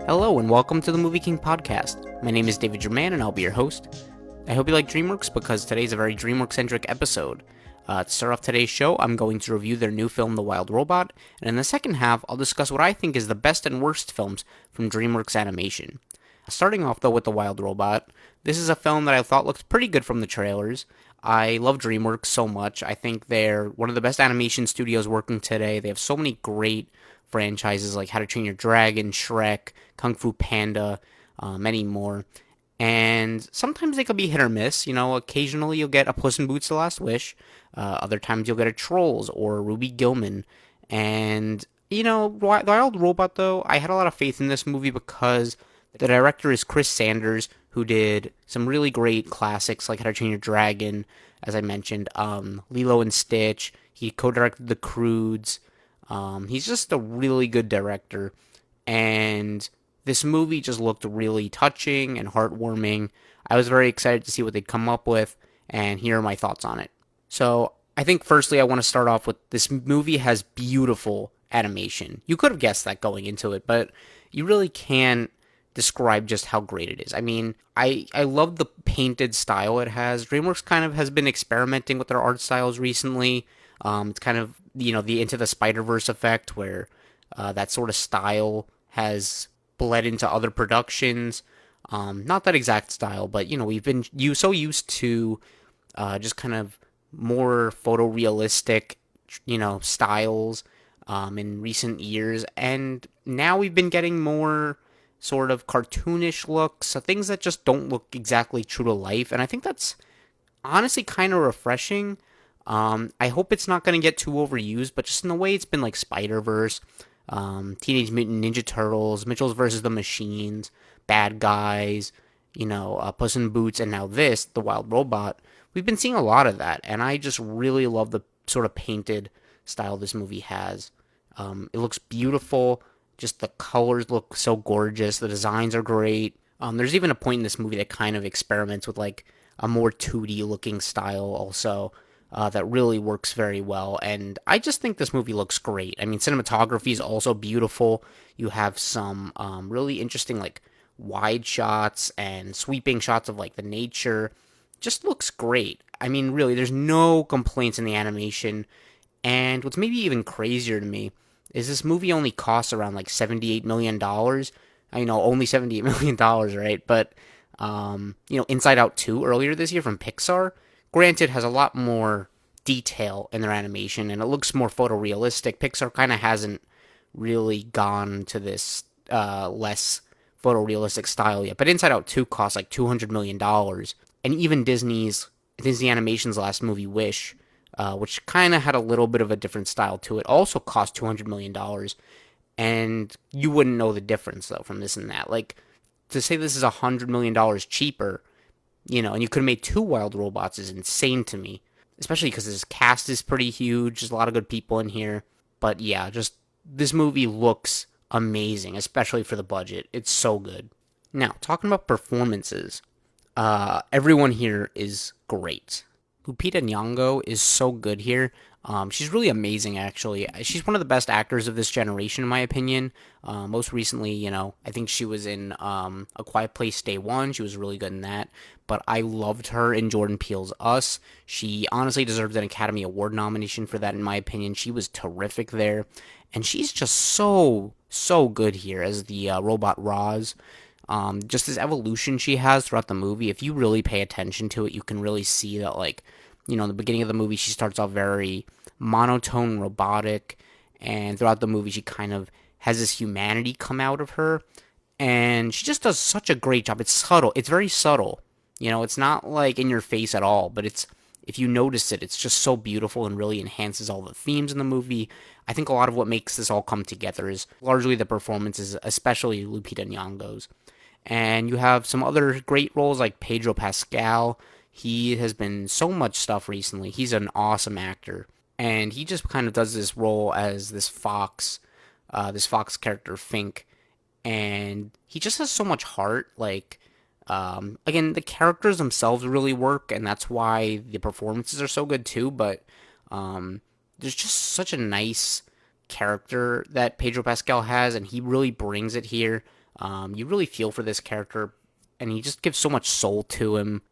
Hello and welcome to the MovieKing Podcast. My name is David Jurmann and I'll be your host. I hope you like DreamWorks because today's a very DreamWorks-centric episode. To start off today's show, I'm going to review their new film, The Wild Robot, and in the second half, I'll discuss what I think is the best and worst films from DreamWorks Animation. Starting off though with The Wild Robot, this is a film that I thought looked pretty good from the trailers. I love DreamWorks so much. I think they're one of the best animation studios working today. They have so many great franchises like How to Train Your Dragon, Shrek, Kung Fu Panda, many more. And sometimes they could be hit or miss. Occasionally you'll get a Puss in Boots: The Last Wish. Other times you'll get a Trolls or Ruby Gillman. And, Wild Robot, though, I had a lot of faith in this movie because the director is Chris Sanders, who did some really great classics like How to Train Your Dragon, as I mentioned, Lilo and Stitch. He co-directed The Croods. He's just a really good director. And this movie just looked really touching and heartwarming. I was very excited to see what they'd come up with, and here are my thoughts on it. So, I think firstly I want to start off with this movie has beautiful animation. You could have guessed that going into it, but you really can't describe just how great it is. I mean, I love the painted style it has. DreamWorks kind of has been experimenting with their art styles recently. It's kind of, the Into the Spider-Verse effect where that sort of style has bled into other productions. Not that exact style, but, we've been so used to just kind of more photorealistic, styles in recent years. And now we've been getting more sort of cartoonish looks, so things that just don't look exactly true to life. And I think that's honestly kind of refreshing. I hope it's not going to get too overused, but just in the way it's been like Spider-Verse, Teenage Mutant Ninja Turtles, Mitchell's vs. the Machines, Bad Guys, Puss in Boots, and now this, The Wild Robot. We've been seeing a lot of that, and I just really love the sort of painted style this movie has. It looks beautiful. Just the colors look so gorgeous. The designs are great. There's even a point in this movie that kind of experiments with like a more 2D looking style also. That really works very well, and I just think this movie looks great. I mean, cinematography is also beautiful. You have some really interesting, like, wide shots and sweeping shots of, like, the nature. Just looks great. I mean, really, there's no complaints in the animation, and what's maybe even crazier to me is this movie only costs around, like, $78 million. I know, only $78 million, right? But, Inside Out 2 earlier this year from Pixar, granted, has a lot more detail in their animation, and it looks more photorealistic. Pixar kind of hasn't really gone to this less photorealistic style yet. But Inside Out 2 cost like $200 million. And even Disney Animation's last movie, Wish, which kind of had a little bit of a different style to it, also cost $200 million. And you wouldn't know the difference, though, from this and that. Like, to say this is $100 million cheaper, and you could have made two Wild Robots is insane to me. Especially because this cast is pretty huge. There's a lot of good people in here. But yeah, just this movie looks amazing, especially for the budget. It's so good. Now, talking about performances, everyone here is great. Lupita Nyong'o is so good here. She's really amazing, actually. She's one of the best actors of this generation, in my opinion. Most recently, I think she was in A Quiet Place Day One. She was really good in that. But I loved her in Jordan Peele's Us. She honestly deserves an Academy Award nomination for that, in my opinion. She was terrific there. And she's just so good here as the robot Roz. Just this evolution she has throughout the movie. If you really pay attention to it, you can really see that, like, in the beginning of the movie, she starts off very monotone, robotic, and throughout the movie, she kind of has this humanity come out of her, and she just does such a great job. It's subtle. It's very subtle. It's not, like, in your face at all, but if you notice it, it's just so beautiful and really enhances all the themes in the movie. I think a lot of what makes this all come together is largely the performances, especially Lupita Nyong'o's. And you have some other great roles like Pedro Pascal. He has been so much stuff recently. He's an awesome actor. And he just kind of does this role as this fox character, Fink. And he just has so much heart. Like, again, the characters themselves really work, and that's why the performances are so good too. But there's just such a nice character that Pedro Pascal has, and he really brings it here. You really feel for this character, and he just gives so much soul to him.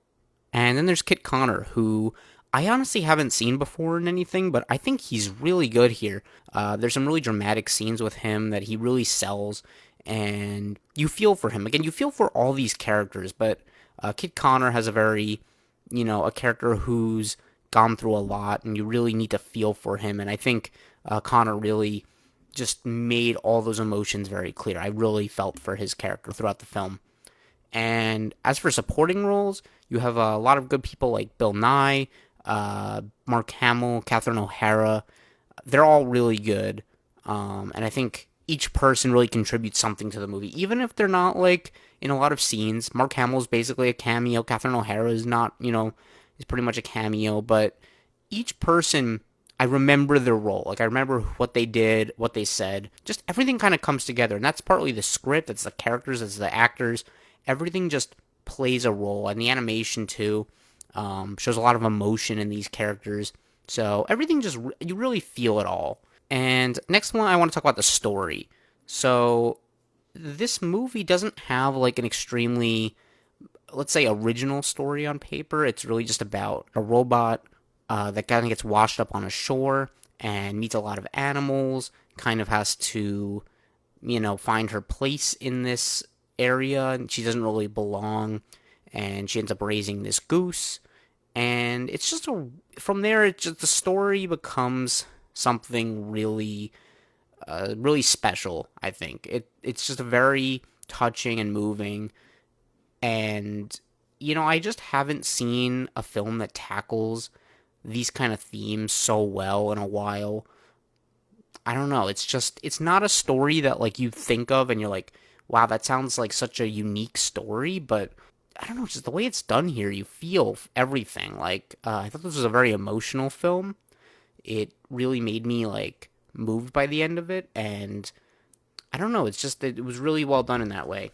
And then there's Kit Connor, who I honestly haven't seen before in anything, but I think he's really good here. There's some really dramatic scenes with him that he really sells, and you feel for him. Again, you feel for all these characters, but Kit Connor has a very, a character who's gone through a lot, and you really need to feel for him. And I think Connor really just made all those emotions very clear. I really felt for his character throughout the film. And as for supporting roles, you have a lot of good people like Bill Nye, Mark Hamill, Catherine O'Hara. They're all really good. And I think each person really contributes something to the movie, even if they're not like in a lot of scenes. Mark Hamill's basically a cameo. Catherine O'Hara is not, is pretty much a cameo. But each person, I remember their role. Like I remember what they did, what they said. Just everything kind of comes together, and that's partly the script. It's the characters. It's the actors. Everything just plays a role, and the animation too shows a lot of emotion in these characters. So everything just you really feel it all. And next one, I want to talk about the story. So this movie doesn't have like an extremely, let's say, original story on paper. It's really just about a robot that kind of gets washed up on a shore and meets a lot of animals. Kind of has to, find her place in this area, and she doesn't really belong, and she ends up raising this goose, and it's just from there it just the story becomes something really really special. I think it's just a very touching and moving, and I just haven't seen a film that tackles these kind of themes so well in a while. I don't know, it's not a story that like you think of and you're like, wow, that sounds like such a unique story, but I don't know, just the way it's done here, you feel everything. Like, I thought this was a very emotional film. It really made me, like, moved by the end of it, and I don't know, it was really well done in that way.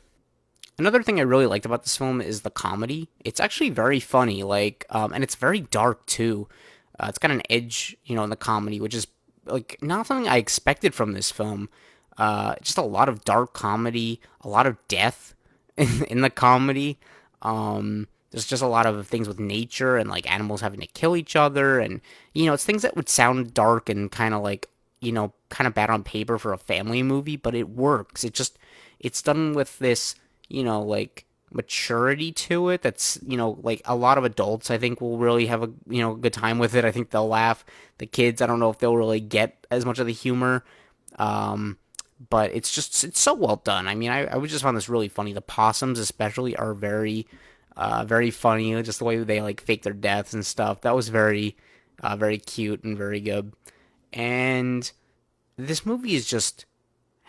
Another thing I really liked about this film is the comedy. It's actually very funny, like, and it's very dark, too. It's got an edge, in the comedy, which is, like, not something I expected from this film. Just a lot of dark comedy, a lot of death in the comedy. There's just a lot of things with nature and like animals having to kill each other, and it's things that would sound dark and kind of like kind of bad on paper for a family movie, but it works. It's done with this like maturity to it that's like a lot of adults I think will really have a good time with it. I think they'll laugh. The kids, I don't know if they'll really get as much of the humor. But it's so well done. I mean, I just found this really funny. The possums especially are very funny. Just the way they like fake their deaths and stuff. That was very cute and very good. And this movie has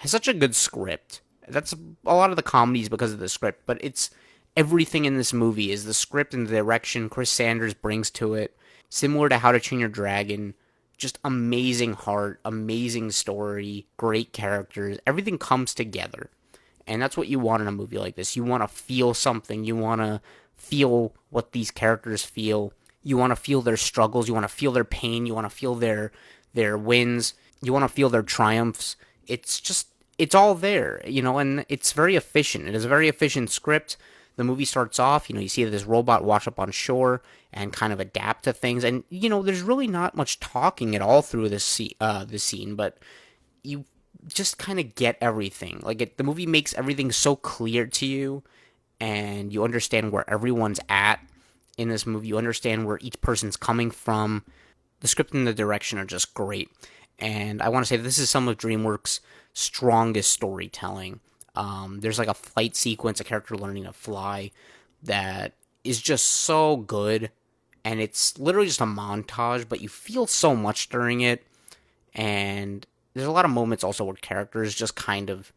such a good script. That's a lot of the comedies because of the script, but it's everything in this movie is the script and the direction Chris Sanders brings to it. Similar to How to Train Your Dragon, just amazing heart, amazing story, great characters. Everything comes together. And that's what you want in a movie like this. You want to feel something. You want to feel what these characters feel. You want to feel their struggles. You want to feel their pain. You want to feel their wins. You want to feel their triumphs. It's all there, and it's very efficient. It is a very efficient script. The movie starts off, you see this robot wash up on shore and kind of adapt to things. And, there's really not much talking at all through this scene, but you just kind of get everything. Like, the movie makes everything so clear to you, and you understand where everyone's at in this movie. You understand where each person's coming from. The script and the direction are just great. And I want to say this is some of DreamWorks' strongest storytelling. There's like a flight sequence, a character learning to fly, that is just so good. And it's literally just a montage, but you feel so much during it. And there's a lot of moments also where characters just kind of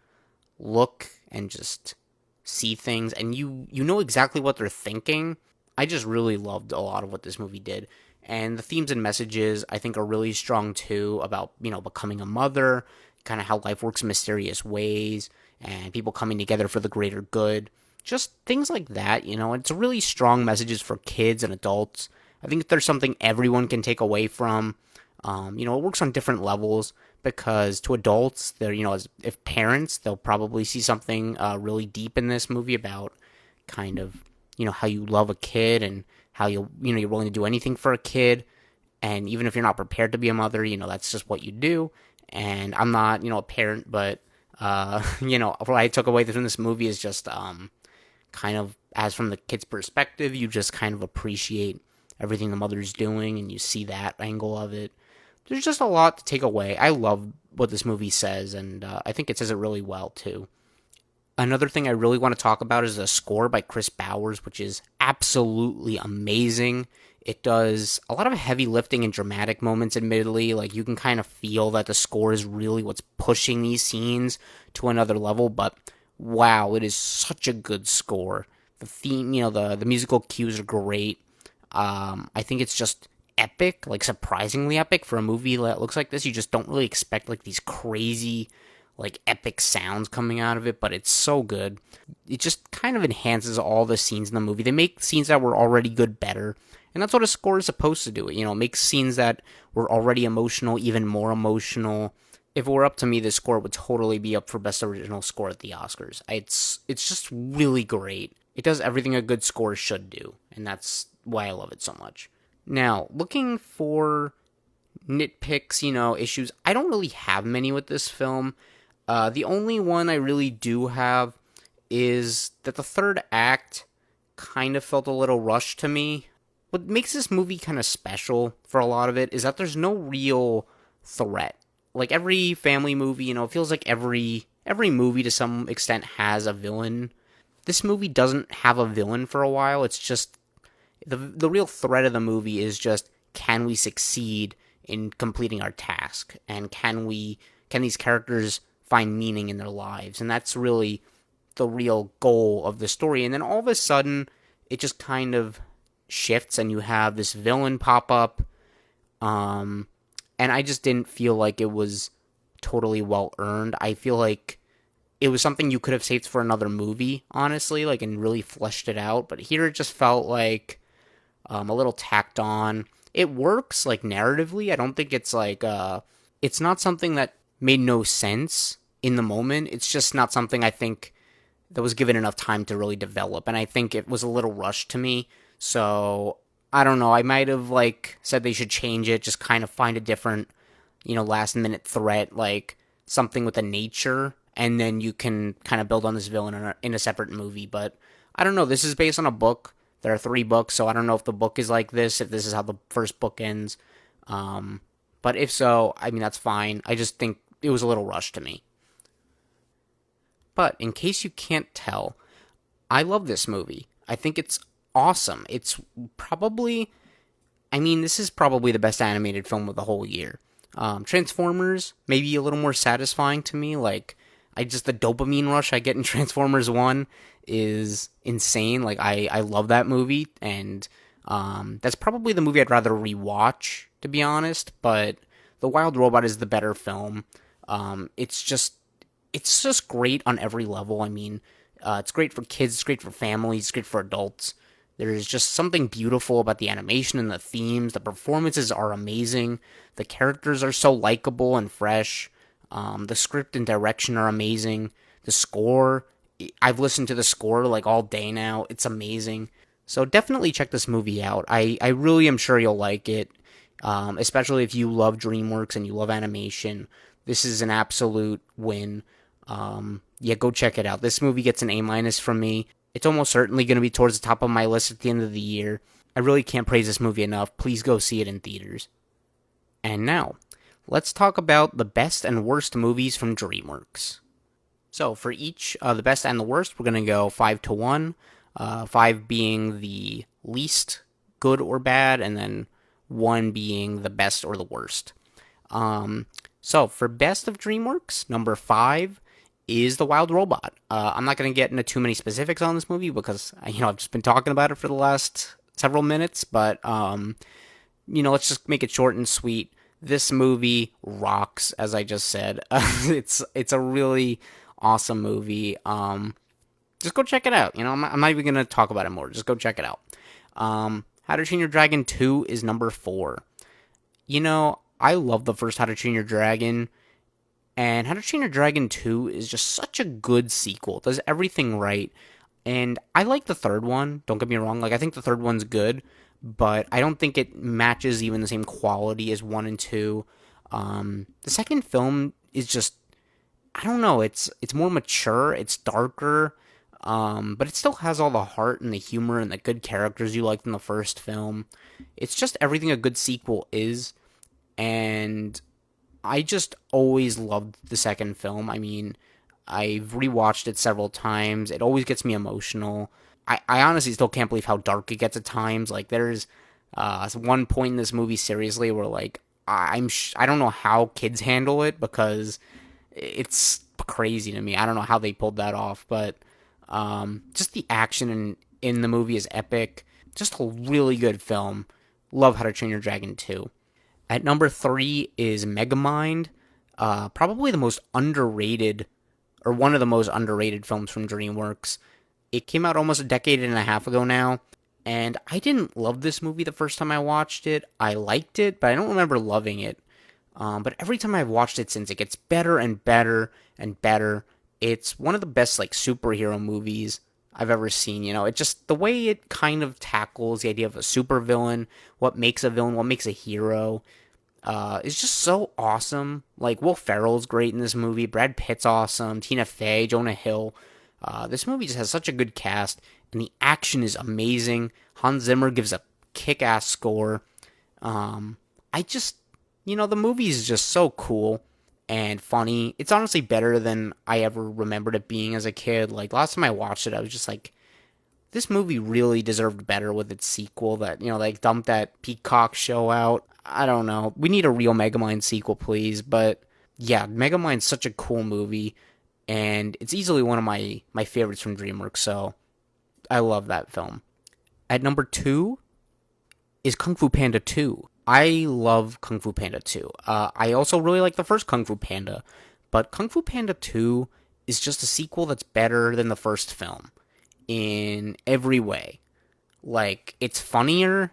look and just see things, and you know exactly what they're thinking. I just really loved a lot of what this movie did. And the themes and messages, I think, are really strong, too, about, becoming a mother, kind of how life works in mysterious ways, and people coming together for the greater good. Just things like that, It's really strong messages for kids and adults. I think there's something everyone can take away from. It works on different levels, because to adults, they're, if parents, they'll probably see something really deep in this movie about kind of, how you love a kid and how you're willing to do anything for a kid. And even if you're not prepared to be a mother, that's just what you do. And I'm not, a parent, but, what I took away from this movie is just kind of, as from the kid's perspective, you just kind of appreciate everything the mother's doing and you see that angle of it. There's just a lot to take away. I love what this movie says, and I think it says it really well, too. Another thing I really want to talk about is the score by Chris Bowers, which is absolutely amazing. It does a lot of heavy lifting and dramatic moments, admittedly. Like, you can kind of feel that the score is really what's pushing these scenes to another level, but wow, it is such a good score. The theme, the musical cues are great. I think it's just epic, like surprisingly epic for a movie that looks like this. You just don't really expect like these crazy, like epic sounds coming out of it, but it's so good. It just kind of enhances all the scenes in the movie. They make scenes that were already good better, and that's what a score is supposed to do. It makes scenes that were already emotional even more emotional. If it were up to me, this score would totally be up for Best Original Score at the Oscars. It's just really great. It does everything a good score should do, and that's why I love it so much. Now, looking for nitpicks, issues, I don't really have many with this film. The only one I really do have is that the third act kind of felt a little rushed to me. What makes this movie kind of special for a lot of it is that there's no real threat. Like every family movie, it feels like every movie to some extent has a villain. This movie doesn't have a villain for a while. It's just the real threat of the movie is just, can we succeed in completing our task, and can these characters find meaning in their lives? And that's really the real goal of the story. And then all of a sudden, it just kind of shifts, and you have this villain pop up. And I just didn't feel like it was totally well earned. I feel like it was something you could have saved for another movie, honestly, like, and really fleshed it out. But here it just felt like a little tacked on. It works, like, narratively. I don't think it's like, it's not something that made no sense in the moment. It's just not something I think that was given enough time to really develop. And I think it was a little rushed to me. So, I don't know. I might have, like, said they should change it, just kind of find a different, last minute threat, like something with a nature, and then you can kind of build on this villain in a separate movie. But I don't know. This is based on a book. There are 3 books, so I don't know if the book is like this, if this is how the first book ends. But if so, I mean, that's fine. I just think it was a little rushed to me. But in case you can't tell, I love this movie. I think it's awesome. It's probably, this is probably the best animated film of the whole year. Transformers, maybe a little more satisfying to me. Like, the dopamine rush I get in Transformers 1 is insane. Like, I love that movie, and that's probably the movie I'd rather rewatch, to be honest. But The Wild Robot is the better film. It's just great on every level. It's great for kids, it's great for families, it's great for adults. There's just something beautiful about the animation and the themes. The performances are amazing. The characters are so likable and fresh. The script and direction are amazing. The score, I've listened to the score like all day now. It's amazing. So definitely check this movie out. I really am sure you'll like it, especially if you love DreamWorks and you love animation. This is an absolute win. Go check it out. This movie gets an A- from me. It's almost certainly going to be towards the top of my list at the end of the year. I really can't praise this movie enough. Please go see it in theaters. And now, let's talk about the best and worst movies from DreamWorks. So, for each, the best and the worst, we're going to go 5-1. 5 being the least good or bad, and then 1 being the best or the worst. So, for best of DreamWorks, number 5 is The Wild Robot. I'm not going to get into too many specifics on this movie because, I've just been talking about it for the last several minutes, but, let's just make it short and sweet. This movie rocks, as I just said. It's a really awesome movie. Just go check it out. I'm not even going to talk about it more. Just go check it out. How to Train Your Dragon 2 is number 4. I love the first How to Train Your Dragon. And How to Train Your Dragon 2 is just such a good sequel. It does everything right. And I like the third one. Don't get me wrong. Like, I think the third one's good, but I don't think it matches even the same quality as 1 and 2. The second film is just, I don't know. It's more mature. It's darker. But it still has all the heart and the humor and the good characters you liked in the first film. It's just everything a good sequel is. And I just always loved the second film. I mean, I've rewatched it several times. It always gets me emotional. I honestly still can't believe how dark it gets at times. Like, there's one point in this movie, seriously, where, like, I don't know how kids handle it, because it's crazy to me. I don't know how they pulled that off, but just the action in the movie is epic. Just a really good film. Love How to Train Your Dragon 2. At number 3 is Megamind, probably the most underrated, or one of the most underrated films from DreamWorks. It came out almost a decade and a half ago now, and I didn't love this movie the first time I watched it. I liked it, but I don't remember loving it. But every time I've watched it since, it gets better and better and better. It's one of the best, like, superhero movies I've ever seen. You know, it just, the way it kind of tackles the idea of a supervillain, what makes a villain, what makes a hero, is just so awesome. Like, Will Ferrell's great in this movie. Brad Pitt's awesome. Tina Fey, Jonah Hill. This movie just has such a good cast, and the action is amazing. Hans Zimmer gives a kick-ass score. I just, the movie is just so cool and funny. It's honestly better than I ever remembered it being as a kid. Like, last time I watched it, I was just like, this movie really deserved better with its sequel that, like, dumped that Peacock show out. I don't know. We need a real Megamind sequel, please. But yeah, Megamind's such a cool movie, and it's easily one of my favorites from DreamWorks, so I love that film. At number 2 is Kung Fu Panda 2. I love Kung Fu Panda 2. I also really like the first Kung Fu Panda, but Kung Fu Panda 2 is just a sequel that's better than the first film in every way. Like, it's funnier,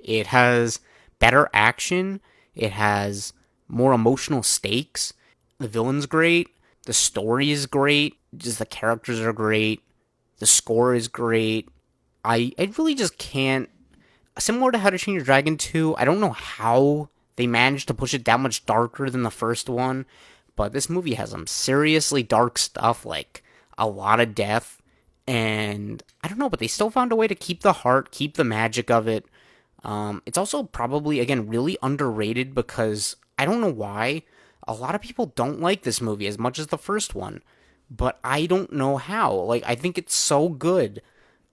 it has better action, it has more emotional stakes, the villain's great, the story is great, just the characters are great, the score is great. I really just can't. Similar to How to Train Your Dragon 2, I don't know how they managed to push it that much darker than the first one, but this movie has some seriously dark stuff, like a lot of death, and I don't know, but they still found a way to keep the heart, keep the magic of it. It's also probably, again, really underrated, because I don't know why a lot of people don't like this movie as much as the first one, but I don't know how. Like, I think it's so good.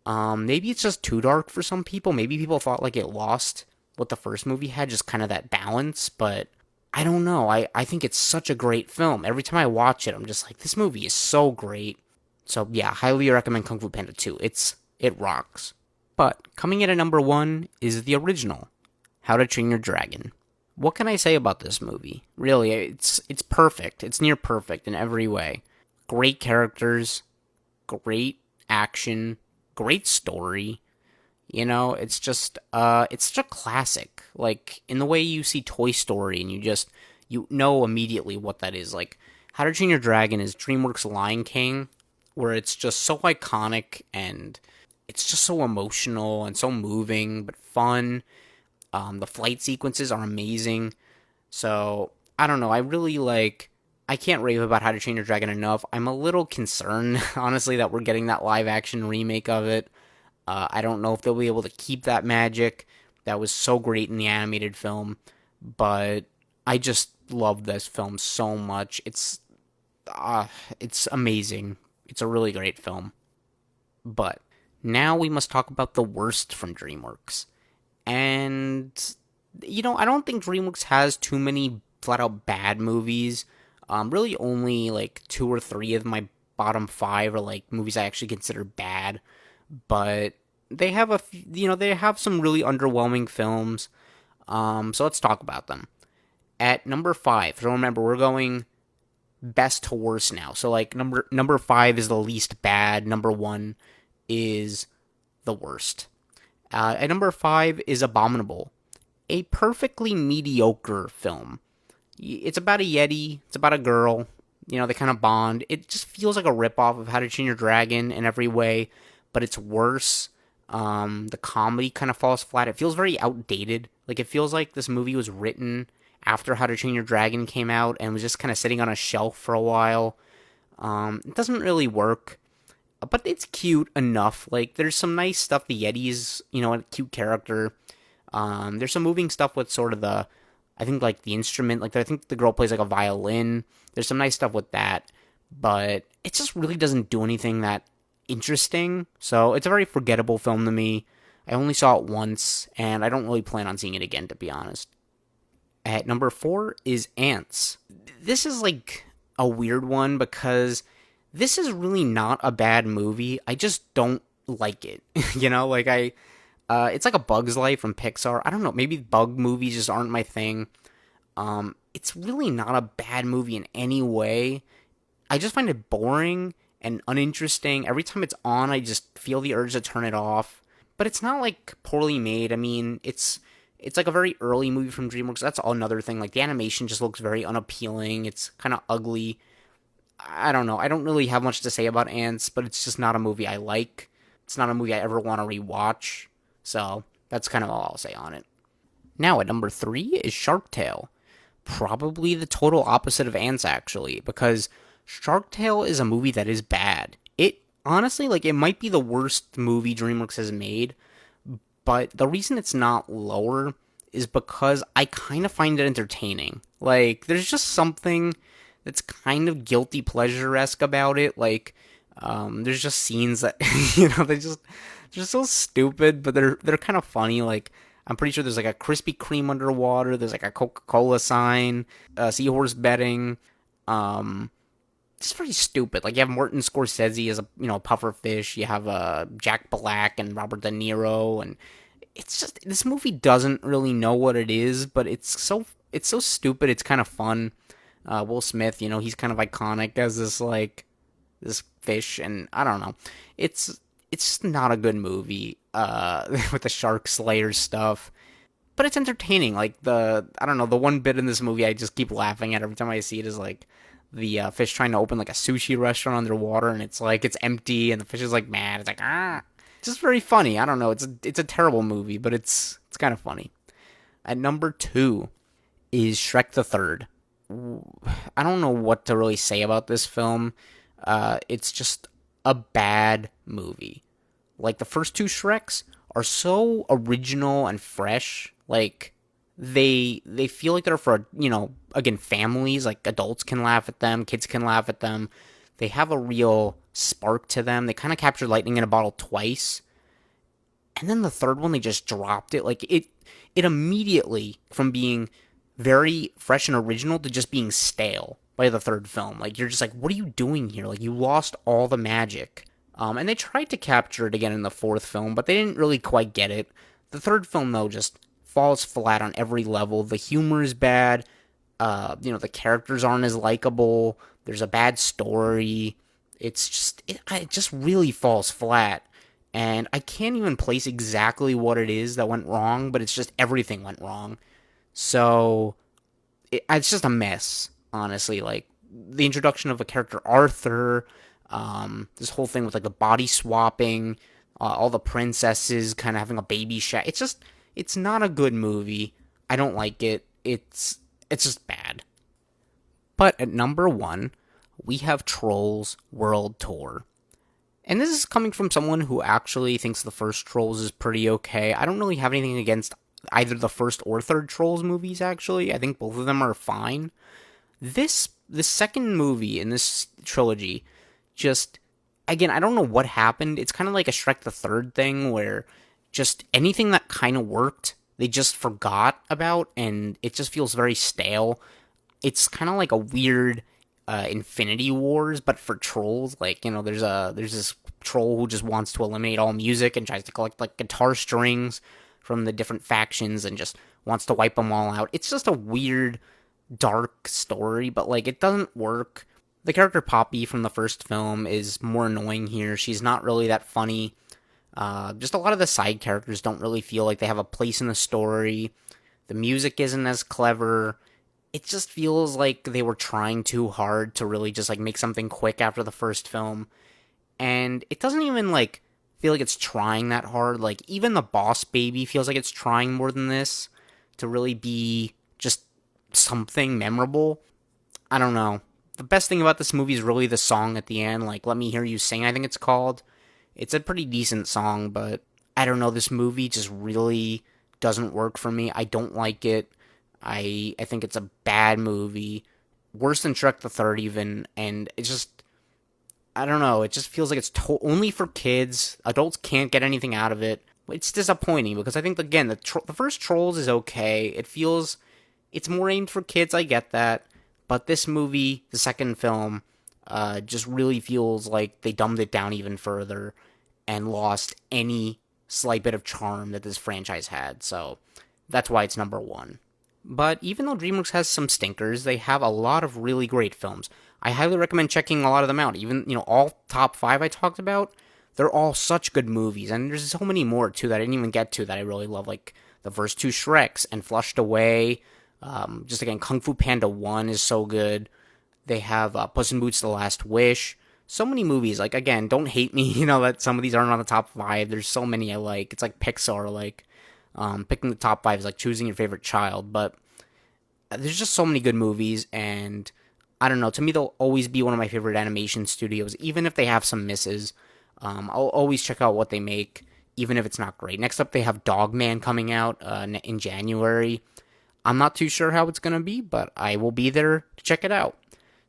Maybe it's just too dark for some people. Maybe people thought, like, it lost what the first movie had, just kind of that balance, but I don't know. I think it's such a great film. Every time I watch it, I'm just like, this movie is so great. So yeah, highly recommend Kung Fu Panda 2. It rocks. But coming in at number 1 is the original, How to Train Your Dragon. What can I say about this movie? Really, it's perfect. It's near perfect in every way. Great characters, great action, great story. It's just a classic. Like, in the way you see Toy Story, and you know immediately what that is. Like, How to Train Your Dragon is DreamWorks Lion King, where it's just so iconic, and it's just so emotional and so moving, but fun. The flight sequences are amazing. So, I don't know, I can't rave about How to Train Your Dragon enough. I'm a little concerned, honestly, that we're getting that live action remake of it. I don't know if they'll be able to keep that magic that was so great in the animated film, but I just love this film so much. It's amazing. It's a really great film. But now we must talk about the worst from DreamWorks. And, I don't think DreamWorks has too many flat out bad movies. Really only like 2 or 3 of my bottom 5 are like movies I actually consider bad. But they have they have some really underwhelming films. So let's talk about them. At number 5, so remember, we're going best to worst now. So, like, number 5 is the least bad. Number 1 is the worst. At number 5 is Abominable, a perfectly mediocre film. It's about a Yeti, it's about a girl, they kind of bond. It just feels like a ripoff of How to Train Your Dragon in every way, but it's worse. The comedy kind of falls flat. It feels very outdated. Like, it feels like this movie was written after How to Train Your Dragon came out and was just kind of sitting on a shelf for a while. It doesn't really work, but it's cute enough. Like, there's some nice stuff. The Yeti's, a cute character. There's some moving stuff with sort of I think, like, the instrument. Like, I think the girl plays, like, a violin. There's some nice stuff with that, but it just really doesn't do anything that interesting. So it's a very forgettable film to me. I only saw it once, and I don't really plan on seeing it again, to be honest. At number 4 is Ants. This is, like, a weird one because this is really not a bad movie. I just don't like it. It's like A Bug's Life from Pixar. I don't know, maybe bug movies just aren't my thing. It's really not a bad movie in any way. I just find it boring and uninteresting. Every time it's on, I just feel the urge to turn it off. But it's not, like, poorly made. I mean, it's like a very early movie from DreamWorks. That's another thing. Like, the animation just looks very unappealing. It's kind of ugly. I don't know. I don't really have much to say about Ants, but it's just not a movie I like. It's not a movie I ever want to rewatch. So that's kind of all I'll say on it. Now, at number 3 is Shark Tale. Probably the total opposite of Ants, actually, because Shark Tale is a movie that is bad. It, honestly, like, it might be the worst movie DreamWorks has made, but the reason it's not lower is because I kind of find it entertaining. Like, there's just something that's kind of guilty pleasure-esque about it. Like, there's just scenes that, they're just so stupid, but they're kind of funny. Like, I'm pretty sure there's, like, a Krispy Kreme underwater, there's, like, a Coca-Cola sign, seahorse betting, it's very stupid. Like, you have Martin Scorsese as a puffer fish. You have Jack Black and Robert De Niro, and it's just, this movie doesn't really know what it is, but it's so stupid. It's kind of fun. Will Smith, he's kind of iconic as this fish, and I don't know. It's just not a good movie with the shark slayer stuff. But it's entertaining. Like, the one bit in this movie I just keep laughing at every time I see it is, like, the fish trying to open, like, a sushi restaurant underwater, and it's like, it's empty, and the fish is, like, mad. It's like, ah. Just very funny. I don't know. It's a terrible movie, but it's kind of funny. At number 2 is Shrek the Third. I don't know what to really say about this film. It's just a bad movie. Like, the first 2 Shreks are so original and fresh. Like, they feel like they're for, again, families. Like, adults can laugh at them, kids can laugh at them. They have a real spark to them. They kind of captured lightning in a bottle twice. And then the third one, they just dropped it. Like, it immediately, from being very fresh and original to just being stale by the third film. Like, you're just like, what are you doing here? Like, you lost all the magic. And they tried to capture it again in the fourth film, but they didn't really quite get it. The third film, though, just falls flat on every level. The humor is bad. The characters aren't as likable. There's a bad story. It just really falls flat. And I can't even place exactly what it is that went wrong, but it's just everything went wrong. So, it's just a mess, honestly. Like, the introduction of a character, Arthur, this whole thing with, like, the body swapping, all the princesses kind of having a baby shower. It's not a good movie. I don't like it. It's just bad. But at number 1, we have Trolls World Tour. And this is coming from someone who actually thinks the first Trolls is pretty okay. I don't really have anything against either the first or third Trolls movies, actually. I think both of them are fine. The second movie in this trilogy, just, again, I don't know what happened. It's kind of like a Shrek the Third thing, where just anything that kind of worked, they just forgot about, and it just feels very stale. It's kind of like a weird Infinity Wars, but for trolls. Like, there's this troll who just wants to eliminate all music and tries to collect, like, guitar strings from the different factions and just wants to wipe them all out. It's just a weird, dark story, but, like, it doesn't work. The character Poppy from the first film is more annoying here. She's not really that funny. Just a lot of the side characters don't really feel like they have a place in the story. The music isn't as clever. it just feels like they were trying too hard to really just like make something quick after the first film. And it doesn't even like feel like it's trying that hard. Like even the Boss Baby feels like it's trying more than this to really be just something memorable. I don't know. The best thing about this movie is really the song at the end, like Let Me Hear You Sing, I think it's called. It's a pretty decent song, but I don't know, this movie just really doesn't work for me. I don't like it. I think it's a bad movie. Worse than Shrek the Third even, and it's just I don't know, it just feels like it's only for kids. Adults can't get anything out of it. It's disappointing because I think again the first Trolls is okay. It feels it's more aimed for kids, I get that. But this movie, the second film, just really feels like they dumbed it down even further and lost any slight bit of charm that this franchise had. So that's why it's number one. But even though DreamWorks has some stinkers, they have a lot of really great films. I highly recommend checking a lot of them out. Even, all top 5 I talked about, they're all such good movies. And there's so many more, too, that I didn't even get to that I really love. Like the first 2 Shreks and Flushed Away. Just again, Kung Fu Panda 1 is so good. They have Puss in Boots: The Last Wish. So many movies. Like, again, don't hate me, that some of these aren't on the top 5. There's so many I like. It's like Pixar, like, picking the top 5 is like choosing your favorite child. But there's just so many good movies, and I don't know. To me, they'll always be one of my favorite animation studios, even if they have some misses. I'll always check out what they make, even if it's not great. Next up, they have Dogman coming out in January. I'm not too sure how it's going to be, but I will be there to check it out.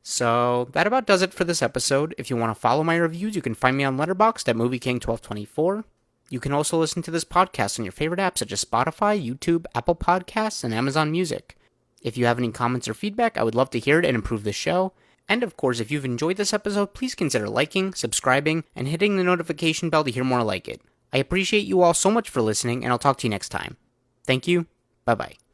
So that about does it for this episode. If you want to follow my reviews, you can find me on Letterboxd at MovieKing1224. You can also listen to this podcast on your favorite apps such as Spotify, YouTube, Apple Podcasts, and Amazon Music. If you have any comments or feedback, I would love to hear it and improve the show. And of course, if you've enjoyed this episode, please consider liking, subscribing, and hitting the notification bell to hear more like it. I appreciate you all so much for listening, and I'll talk to you next time. Thank you. Bye-bye.